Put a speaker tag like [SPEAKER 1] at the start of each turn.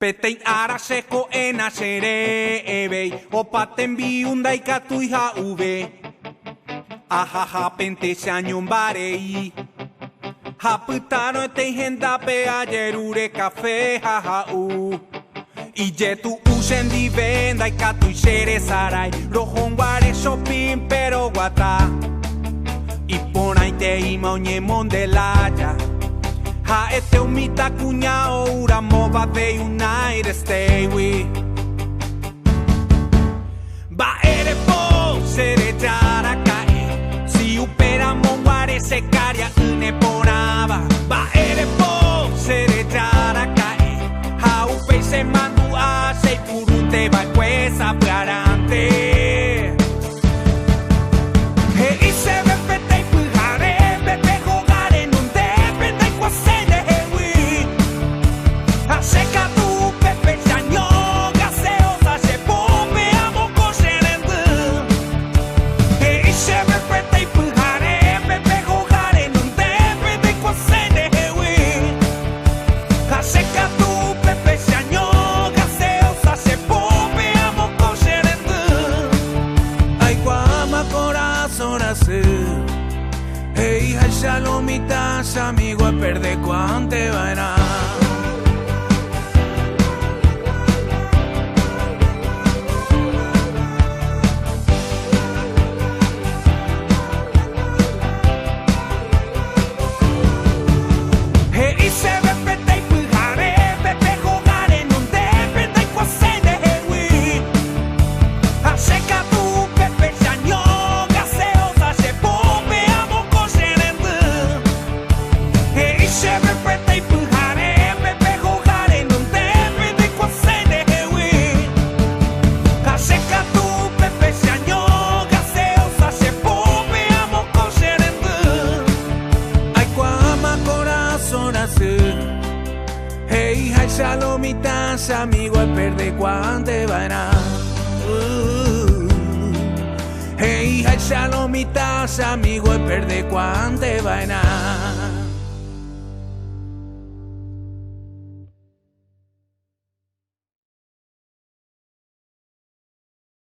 [SPEAKER 1] Petein araseko enasere ebei, opaten biunda ikatu iha ube. Ahaha pente xañon barei. Haputano ete hendape ajerure café haha u. Ijetu usen divenda ikatu ishere sarai. Rojon guare shopping pero guata. Iponaite ima onye mondelaya. Ha este umita cuñao uramova de United States we. Ba ere po sere jarakai. Si upera monguare se caria une ponaba. Ba ere po sere jarakai. Ha upe se mandu a se purute ba quesa garante. Hey, shalomitas, amigo, a perder cuánto van a. Hey, shalomitas, amigo, a perder cuánto van a. Hey, shalomitas, amigo, a perder cuánto van a.